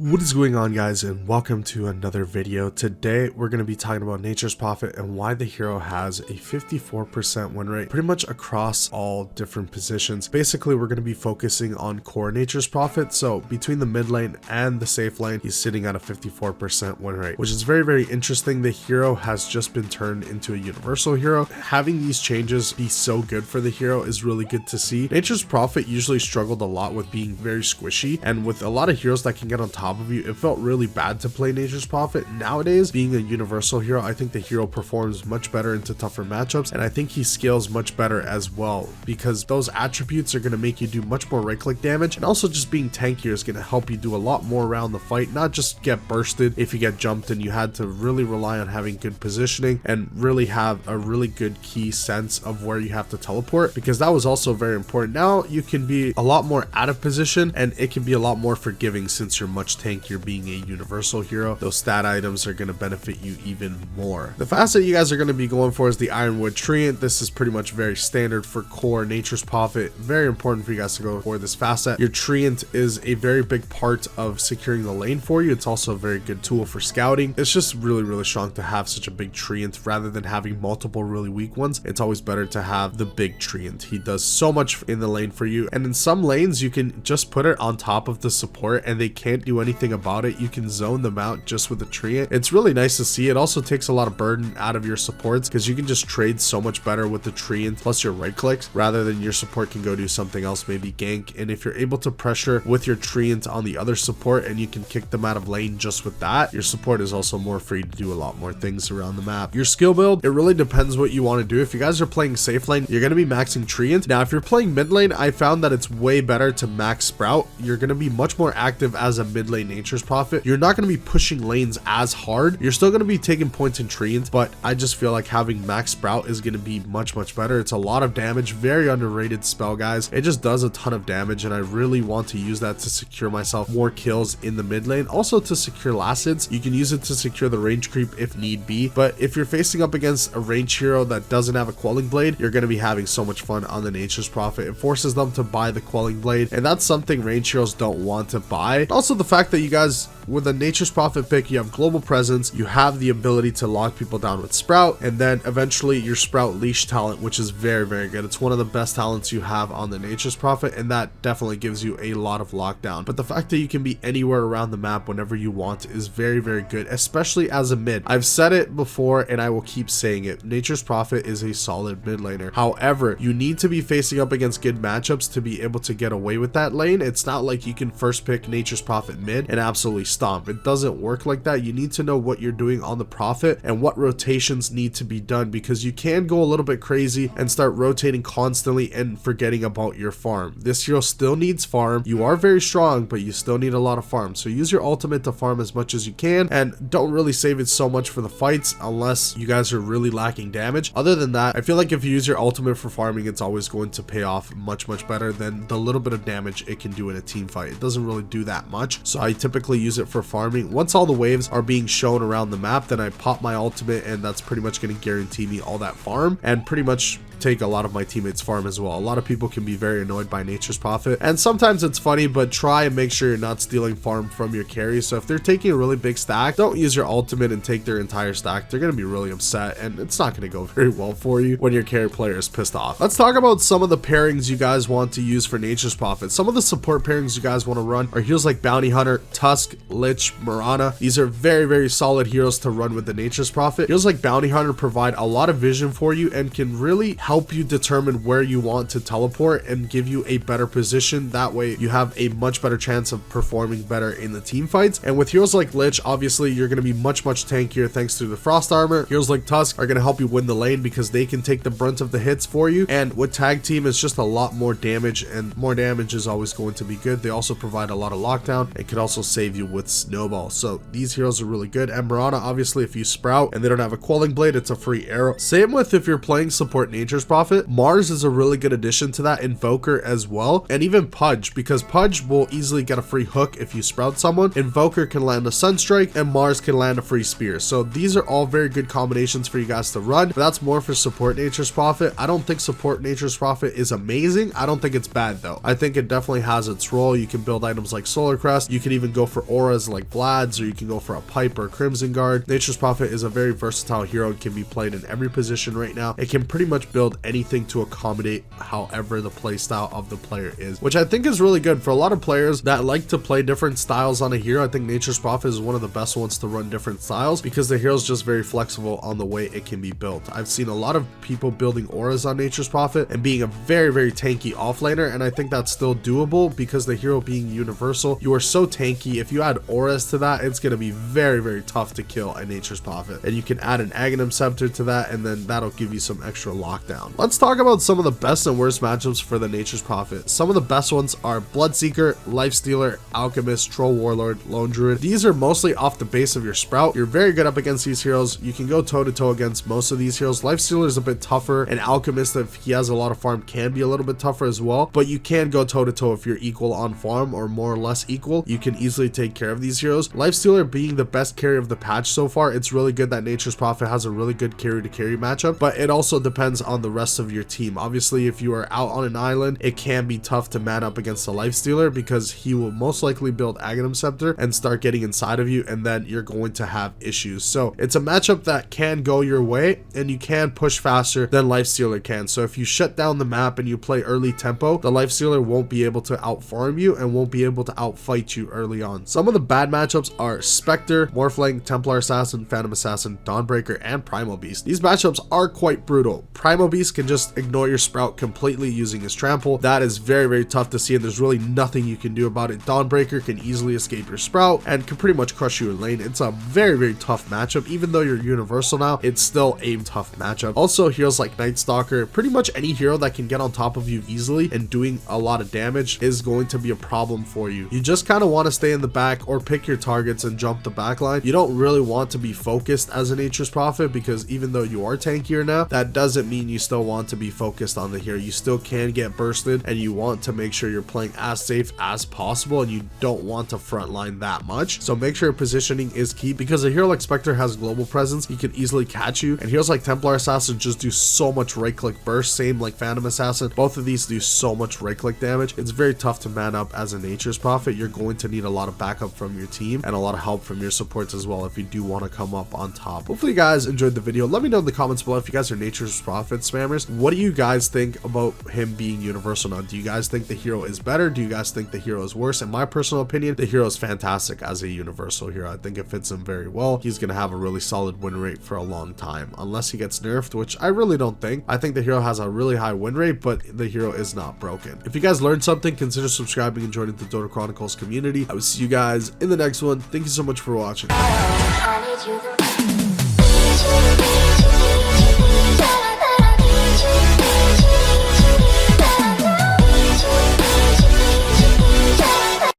What is going on, guys, and welcome to another video. Today we're going to be talking about Nature's Prophet and why the hero has a 54% win rate pretty much across all different positions. Basically, we're going to be focusing on core Nature's Prophet. So between the mid lane and the safe lane, he's sitting at a 54% win rate, which is very interesting. The hero has just been turned into a universal hero. Having these changes be so good for the hero is really good to see. Nature's Prophet usually struggled a lot with being very squishy, and with a lot of heroes that can get on top of you, it felt really bad to play Nature's Prophet. Nowadays, being a universal hero, I think the hero performs much better into tougher matchups, and I think he scales much better as well, because those attributes are going to make you do much more right click damage, and also just being tankier is going to help you do a lot more around the fight, not just get bursted if you get jumped, and you had to really rely on having good positioning and really have a really good key sense of where you have to teleport, because that was also very important. Now you can be a lot more out of position, and it can be a lot more forgiving since you're much tankier being a universal hero. Those stat items are going to benefit you even more. The facet you guys are going to be going for is the Ironwood Treant. This is pretty much very standard for core Nature's Prophet. Very important for you guys to go for this facet. Your Treant is a very big part of securing the lane for you. It's also a very good tool for scouting. It's just really strong to have such a big Treant rather than having multiple really weak ones. It's always better to have the big Treant. He does so much in the lane for you, and in some lanes you can just put it on top of the support and they can't do anything about it. You can zone them out just with the Treant. It's really nice to see. It also takes a lot of burden out of your supports because you can just trade so much better with the Treant plus your right clicks rather than your support can go do something else, maybe gank. And if you're able to pressure with your Treant on the other support and you can kick them out of lane just with that, your support is also more free to do a lot more things around the map. Your skill build, it really depends what you want to do. If you guys are playing safe lane, you're going to be maxing Treant. Now if you're playing mid lane, I found that it's way better to max Sprout. You're going to be much more active as a mid lane Nature's Prophet. You're not going to be pushing lanes as hard. You're still going to be taking points in Treant, but I just feel like having max Sprout is going to be much better. It's a lot of damage, very underrated spell, guys. It just does a ton of damage, and I really want to use that to secure myself more kills in the mid lane. Also to secure last hits, you can use it to secure the range creep if need be, but if you're facing up against a range hero that doesn't have a quelling blade, you're going to be having so much fun on the Nature's Prophet. It forces them to buy the quelling blade, and that's something range heroes don't want to buy. Also the fact that you guys, with a Nature's Prophet pick, you have global presence, you have the ability to lock people down with Sprout, and then eventually your Sprout leash talent, which is very good. It's one of the best talents you have on the Nature's Prophet, and that definitely gives you a lot of lockdown. But the fact that you can be anywhere around the map whenever you want is very good, especially as a mid. I've said it before and I will keep saying it. Nature's Prophet is a solid mid laner. However, you need to be facing up against good matchups to be able to get away with that lane. It's not like you can first pick Nature's Prophet mid and absolutely stomp. It doesn't work like that. You need to know what you're doing on the Prophet and what rotations need to be done, because you can go a little bit crazy and start rotating constantly and forgetting about your farm. This hero still needs farm. You are very strong, but you still need a lot of farm. So use your ultimate to farm as much as you can, and don't really save it so much for the fights unless you guys are really lacking damage. Other than that, I feel like if you use your ultimate for farming, it's always going to pay off much better than the little bit of damage it can do in a team fight. It doesn't really do that much, so I typically use it for farming. Once all the waves are being shown around the map, then I pop my ultimate, and that's pretty much going to guarantee me all that farm and pretty much take a lot of my teammates' farm as well. A lot of people can be very annoyed by Nature's Prophet, and sometimes it's funny, but try and make sure you're not stealing farm from your carry. So if they're taking a really big stack, don't use your ultimate and take their entire stack. They're going to be really upset, and it's not going to go very well for you when your carry player is pissed off. Let's talk about some of the pairings you guys want to use for Nature's Prophet. Some of the support pairings you guys want to run are heroes like Bounty Hunter, Tusk, Lich, Mirana. These are very solid heroes to run with the Nature's Prophet. Heroes like Bounty Hunter provide a lot of vision for you and can really help you determine where you want to teleport and give you a better position. That way you have a much better chance of performing better in the team fights. And with heroes like Lich, obviously you're going to be much tankier thanks to the frost armor. Heroes like Tusk are going to help you win the lane because they can take the brunt of the hits for you, and with tag team it's just a lot more damage, and more damage is always going to be good. They also provide a lot of lockdown and can also save you with snowball. So these heroes are really good. And Mirana, obviously if you Sprout and they don't have a quelling blade, it's a free arrow. Same with if you're playing support Nature's Nature's Prophet. Mars is a really good addition to that, Invoker as well, and even Pudge, because Pudge will easily get a free hook if you sprout someone. Invoker can land a Sunstrike, and Mars can land a free spear. So these are all very good combinations for you guys to run, but that's more for support Nature's Prophet. I don't think support Nature's Prophet is amazing. I don't think it's bad though. I think it definitely has its role. You can build items like Solar Crest. You can even go for auras like Vlad's, or you can go for a Pipe or Crimson Guard. Nature's Prophet is a very versatile hero. It can be played in every position right now. It can pretty much build anything to accommodate however the playstyle of the player is, which I think is really good for a lot of players that like to play different styles on a hero. I think Nature's Prophet is one of the best ones to run different styles because the hero is just very flexible on the way it can be built. I've seen a lot of people building auras on Nature's Prophet and being a very tanky offlaner, and I think that's still doable because the hero being universal, you are so tanky. If you add auras to that, it's going to be very tough to kill a Nature's Prophet, and you can add an Aghanim Scepter to that, and then that'll give you some extra lockdown. Let's talk about some of the best and worst matchups for the Nature's Prophet. Some of the best ones are Bloodseeker, Lifestealer, Alchemist, Troll Warlord, Lone Druid. These are mostly off the base of your sprout. You're very good up against these heroes. You can go toe to toe against most of these heroes. Lifestealer is a bit tougher, and Alchemist, if he has a lot of farm, can be a little bit tougher as well, but you can go toe to toe if you're equal on farm or more or less equal. You can easily take care of these heroes. Lifestealer being the best carry of the patch so far, it's really good that Nature's Prophet has a really good carry to carry matchup, but it also depends on the rest of your team. Obviously, if you are out on an island, it can be tough to man up against a Lifestealer because he will most likely build Aghanim Scepter and start getting inside of you, and then you're going to have issues. So it's a matchup that can go your way, and you can push faster than Lifestealer can. So if you shut down the map and you play early tempo, the Lifestealer won't be able to outfarm you and won't be able to outfight you early on. Some of the bad matchups are Spectre, Morphling, Templar Assassin, Phantom Assassin, Dawnbreaker, and Primal Beast. These matchups are quite brutal. Primal Beast can just ignore your sprout completely using his trample. That is very tough to see, and there's really nothing you can do about it. Dawnbreaker can easily escape your sprout and can pretty much crush you in lane. It's a very tough matchup. Even though you're universal now, it's still a tough matchup. Also, heroes like Night Stalker, pretty much any hero that can get on top of you easily and doing a lot of damage is going to be a problem for you. You just kind of want to stay in the back or pick your targets and jump the back line. You don't really want to be focused as a Nature's Prophet, because even though you are tankier now, that doesn't mean you still want to be focused on the hero. You still can get bursted, and you want to make sure you're playing as safe as possible, and you don't want to frontline that much. So make sure your positioning is key, because a hero like Spectre has global presence. He can easily catch you, and heroes like Templar Assassin just do so much right click burst. Same like Phantom Assassin. Both of these do so much right click damage. It's very tough to man up as a Nature's Prophet. You're going to need a lot of backup from your team and a lot of help from your supports as well if you do want to come up on top. Hopefully you guys enjoyed the video. Let me know in the comments below if you guys are Nature's Prophet spammers. What do you guys think about him being universal now? Do you guys think the hero is better? Do you guys think the hero is worse? In my personal opinion, the hero is fantastic as a universal hero. I think it fits him very well. He's going to have a really solid win rate for a long time, unless he gets nerfed, which I really don't think. I think the hero has a really high win rate, but the hero is not broken. If you guys learned something, consider subscribing and joining the Dota Chronicles community. I will see you guys in the next one. Thank you so much for watching.